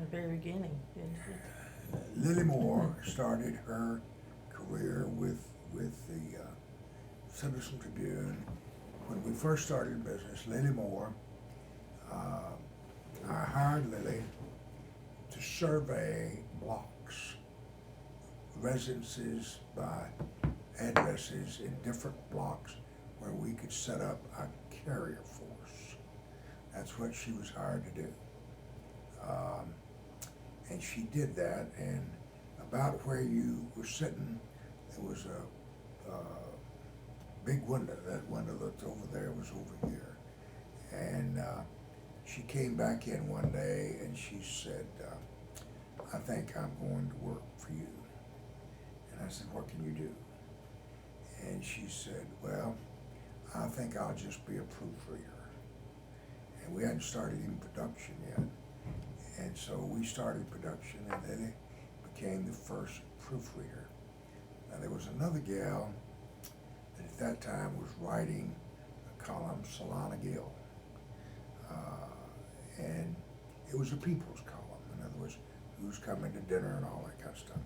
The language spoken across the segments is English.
the very beginning, didn't she? Lilly Moore started her career with the Citizen Tribune. When we first started business, Lilly Moore, I hired Lilly to survey blocks, residences by addresses in different blocks where we could set up a carrier force. That's what she was hired to do. And she did that, and about where you were sitting, there was a big window. That window that's over there was over here. And she came back in one day and she said, I think I'm going to work for you. And I said, what can you do? And she said, well, I think I'll just be a proofreader. And we hadn't started even production yet. And so we started production, and then it became the first proofreader. Now there was another gal that at that time was writing a column, Solana Gill. And it was a people's column. In other words, who's coming to dinner and all that kind of stuff.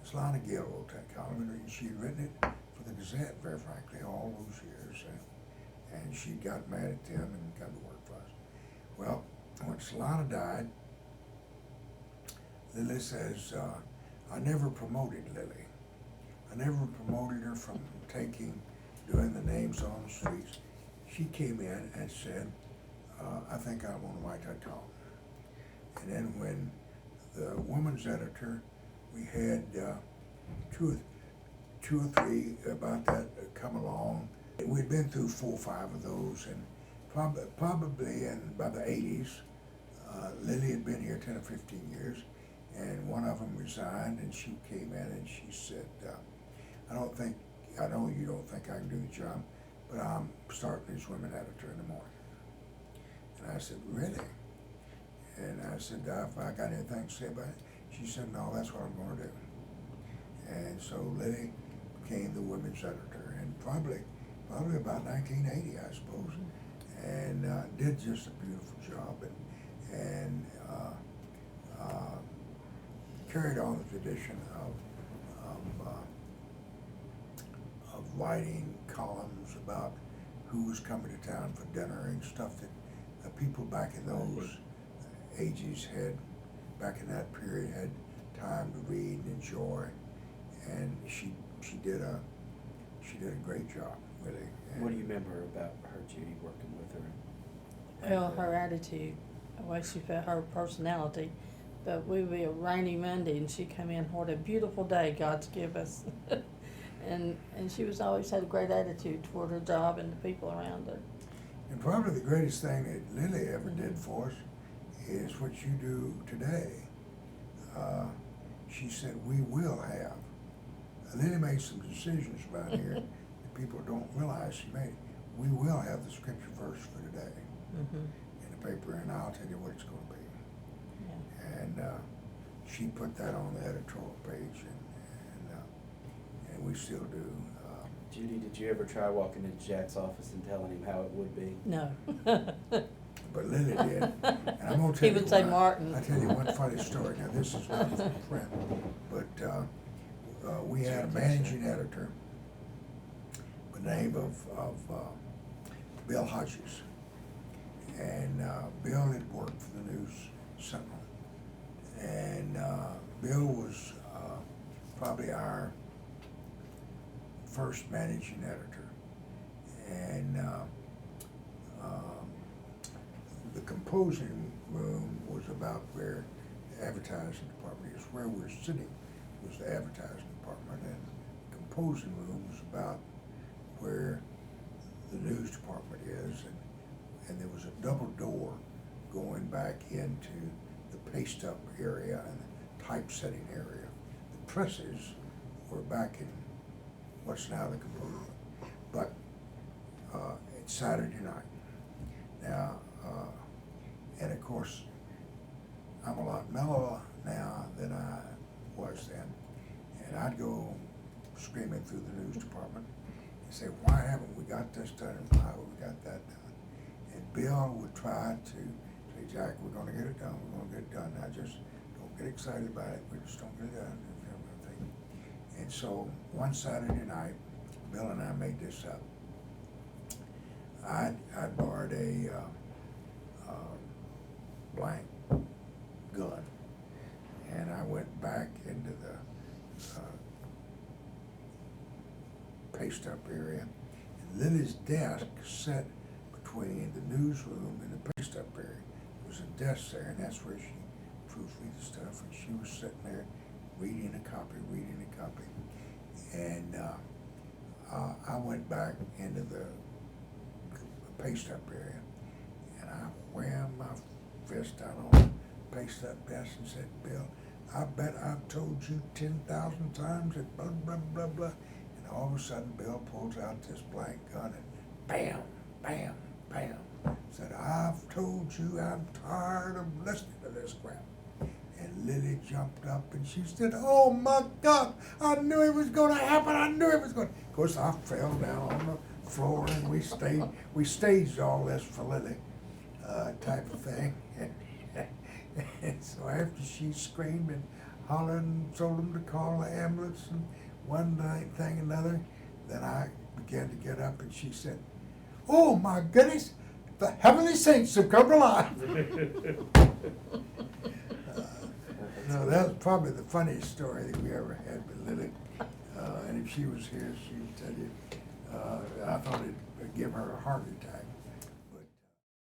Solana Gill wrote that column, and she had written it for the Gazette, very frankly, all those years. And she got mad at them and come to work for us. Well, when Solana died, Lilly says, I never promoted Lilly. I never promoted her from doing the names on the streets. She came in and said, I think I want to write that column. And then when the woman's editor, we had two or three about that come along. We'd been through 4 or 5 of those, and probably by the 80s, Lilly had been here 10 or 15 years, and one of them resigned, and she came in and she said, I know you don't think I can do the job, but I'm starting as women editor in the morning. And I said, really? And I said, if I got anything to say about it? She said, no, that's what I'm going to do. And so Lilly became the women's editor, and probably about 1980, I suppose, and did just a beautiful job, and carried on the tradition of writing columns about who was coming to town for dinner and stuff that people back in those ages had, back in that period, had time to read and enjoy, and she did a great job, really. And what do you remember about her, Judy, working with her? Well, her attitude, the way she felt, her personality. But we would be a rainy Monday, and she'd come in, what a beautiful day God's give us. and she was always had a great attitude toward her job and the people around her. And probably the greatest thing that Lilly ever did for us is what you do today. She said, we will have. Lilly made some decisions around here that people don't realize she made. We will have the scripture verse for today in the paper, and I'll tell you what it's going to be. Yeah. And she put that on the editorial page, and we still do. Judy, did you ever try walking into Jack's office and telling him how it would be? No. But Lilly did. And I'm going to tell He would say Martin. I'll tell you one funny story. Now, this is not from print, but we had a managing editor by the name of Bill Hodges. And Bill had worked for the News Sentinel. And Bill was probably our first managing editor. And the composing room was about where the advertising department is. Where we're sitting was the advertising department, and the composing room was about where the news department is, and there was a double door going back into the paste up area and the typesetting area. The presses were back in what's now the composing room. But it's Saturday night. Now, and of course, I'm a lot mellower now than I was then. And I'd go screaming through the news department and say, why haven't we got this done, and why haven't we got that done? And Bill would try to say, Jack, we're going to get it done, we're going to get it done. Now get excited about it, we just don't get it done, and everything. And so, one Saturday night, Bill and I made this up. I borrowed a blank gun, and I went back into the paste-up area. And Lily's desk sat between the newsroom and the paste-up area. There was a desk there, and that's where she proofread the stuff, and she was sitting there reading a copy. And I went back into the paste-up area, and I whammed my fist out on the paste-up desk and said, Bill, I bet I've told you 10,000 times that blah, blah, blah, blah. And all of a sudden, Bill pulls out this blank gun and bam, bam, bam. Said, I've told you I'm tired of listening to this crap. And Lily jumped up and she said, oh my God, I knew it was gonna happen, I knew it was gonna. Of course, I fell down on the floor and we staged all this for Lily, type of thing. And so after she screamed and hollered and told them to call the ambulance and one thing another, then I began to get up and she said, oh my goodness, the heavenly saints have come alive. No, that's probably the funniest story that we ever had with Lily. And if she was here, she would tell you, I thought it'd give her a heart attack.